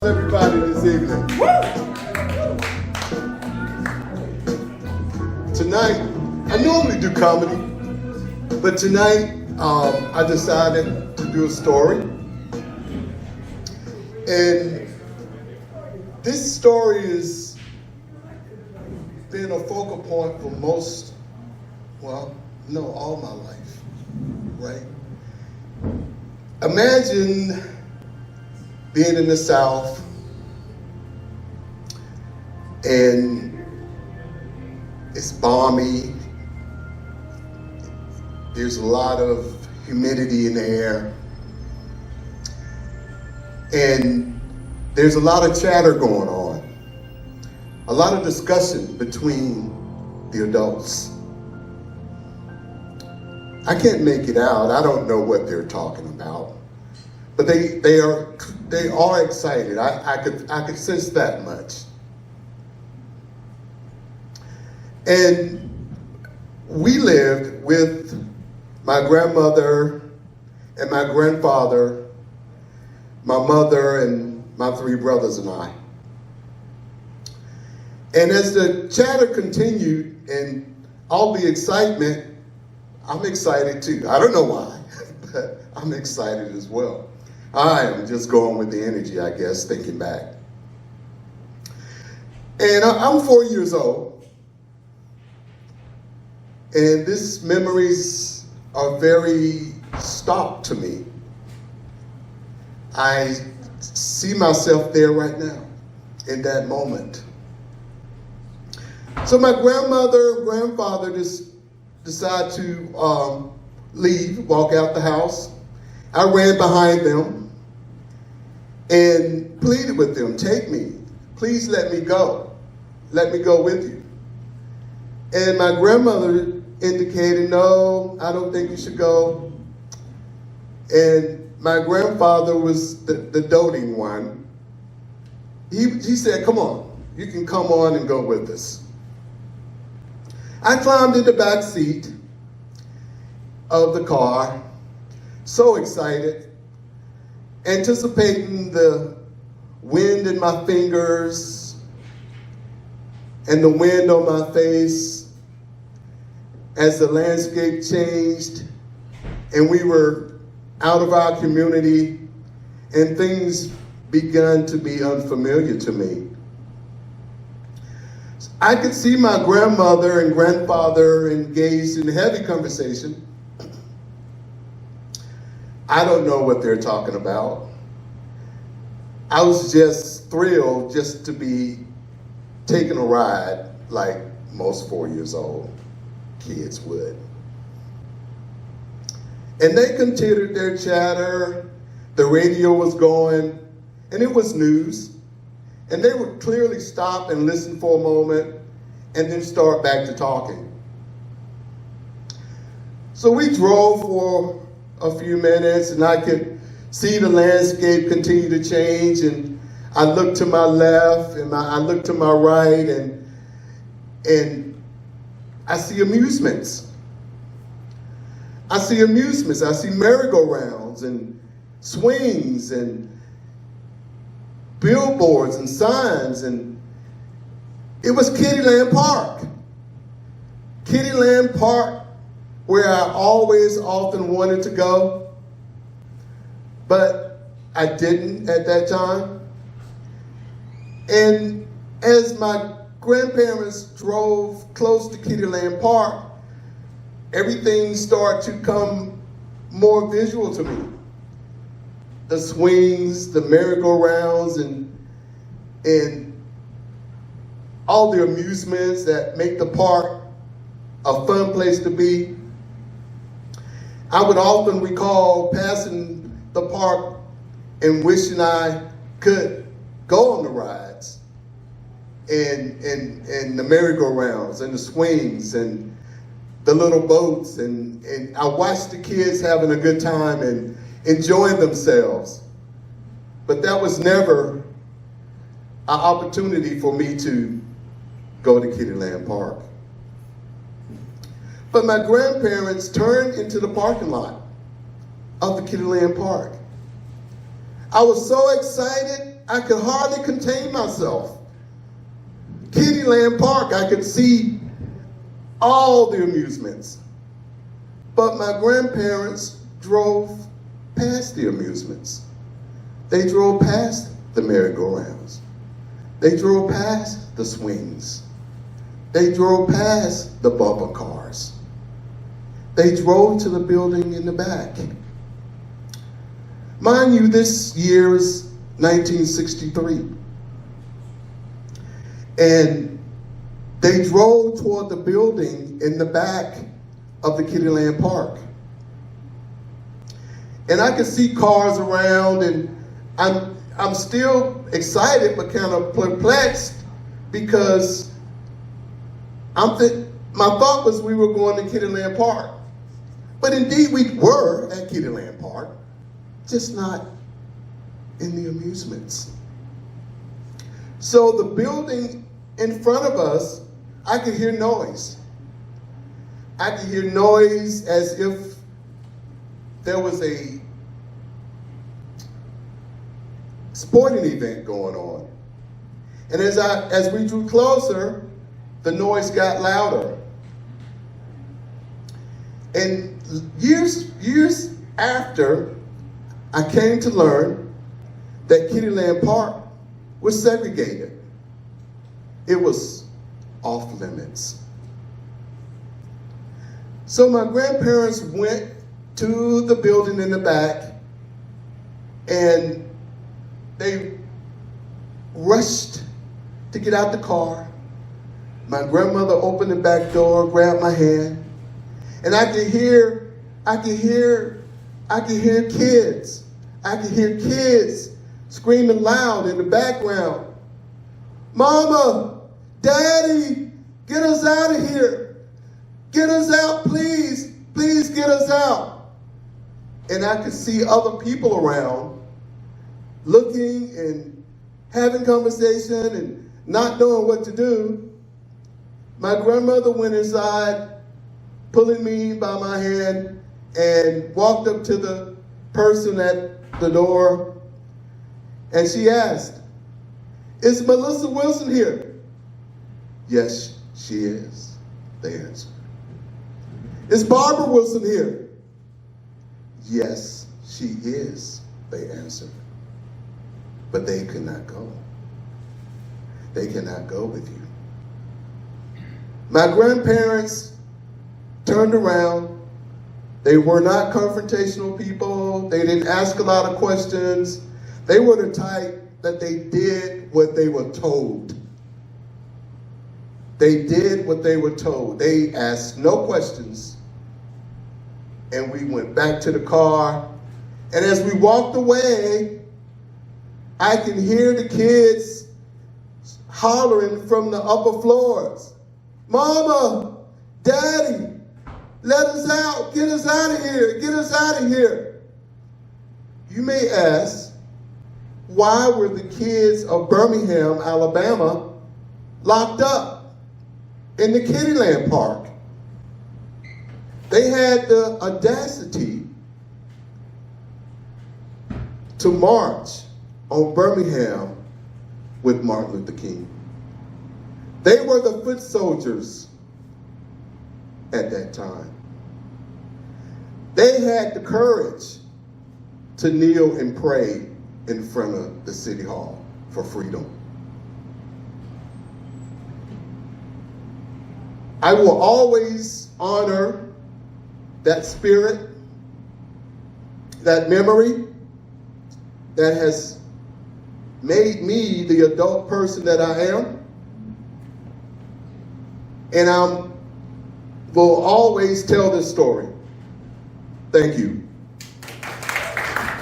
Everybody this evening. Tonight, I normally do comedy, but tonight I decided to do a story. And this story has been a focal point for all my life, right? Imagine being in the South and it's balmy. There's a lot of humidity in the air. And there's a lot of chatter going on. A lot of discussion between the adults. I can't make it out. I don't know what they're talking about. But they are excited. I could sense that much. And we lived with my grandmother and my grandfather, my mother and my three brothers and I. And as the chatter continued and all the excitement, I'm excited too. I don't know why, but I'm excited as well. I am just going with the energy, I guess, thinking back. And I'm 4 years old. And these memories are very stark to me. I see myself there right now, in that moment. So my grandmother and grandfather just decided to leave, walk out the house. I ran behind them and pleaded with them, take me, please let me go with you. And my grandmother indicated, no, I don't think you should go. And my grandfather was the doting one. He said, come on, you can come on and go with us. I climbed in the back seat of the car, so excited, anticipating the wind in my fingers and the wind on my face as the landscape changed and we were out of our community and things began to be unfamiliar to me. I could see my grandmother and grandfather engaged in heavy conversation. I don't know what they're talking about. I was just thrilled just to be taking a ride like most 4 years old kids would. And they continued their chatter. The radio was going, and it was news. And they would clearly stop and listen for a moment and then start back to talking. So we drove for a few minutes and I could see the landscape continue to change, and I looked to my left and I looked to my right and I see amusements. I see merry-go-rounds and swings and billboards and signs, and it was Kiddieland Park. Kiddieland Park, where I often wanted to go, but I didn't at that time. And as my grandparents drove close to Kiddieland Park, everything started to come more visual to me. The swings, the merry-go-rounds, and all the amusements that make the park a fun place to be. I would often recall passing the park and wishing I could go on the rides and the merry-go-rounds and the swings and the little boats, and I watched the kids having a good time and enjoying themselves. But that was never an opportunity for me to go to Kiddieland Park. But my grandparents turned into the parking lot of the Kiddieland Park. I was so excited, I could hardly contain myself. Kiddieland Park, I could see all the amusements. But my grandparents drove past the amusements. They drove past the merry-go-rounds. They drove past the swings. They drove past the bumper cars. They drove to the building in the back. Mind you, this year is 1963. And they drove toward the building in the back of the Kiddieland Park. And I could see cars around, and I'm still excited but kind of perplexed because my thought was we were going to Kiddieland Park. But indeed we were at Kiddieland Park, just not in the amusements. So the building in front of us, I could hear noise. I could hear noise as if there was a sporting event going on. And as we drew closer, the noise got louder. And years after, I came to learn that Kiddieland Park was segregated. It was off limits. So my grandparents went to the building in the back, and they rushed to get out the car. My grandmother opened the back door, grabbed my hand, and I could hear kids. I could hear kids screaming loud in the background. Mama, Daddy, get us out of here. Get us out, please. Please get us out. And I could see other people around looking and having conversation and not knowing what to do. My grandmother went inside, pulling me by my hand, and walked up to the person at the door, and she asked, "Is Melissa Wilson here?" "Yes, she is," they answered. "Is Barbara Wilson here?" "Yes, she is," they answered. But they could not go. They cannot go with you. My grandparents turned around. They were not confrontational people. They didn't ask a lot of questions. They were the type that they did what they were told. They did what they were told. They asked no questions. And we went back to the car. And as we walked away, I can hear the kids hollering from the upper floors, "Mama, Daddy, let us out, get us out of here, get us out of here." You may ask, why were the kids of Birmingham, Alabama, locked up in the Kiddieland Park? They had the audacity to march on Birmingham with Martin Luther King. They were the foot soldiers at that time. They had the courage to kneel and pray in front of the City Hall for freedom. I will always honor that spirit, that memory that has made me the adult person that I am. And I will always tell this story. Thank you.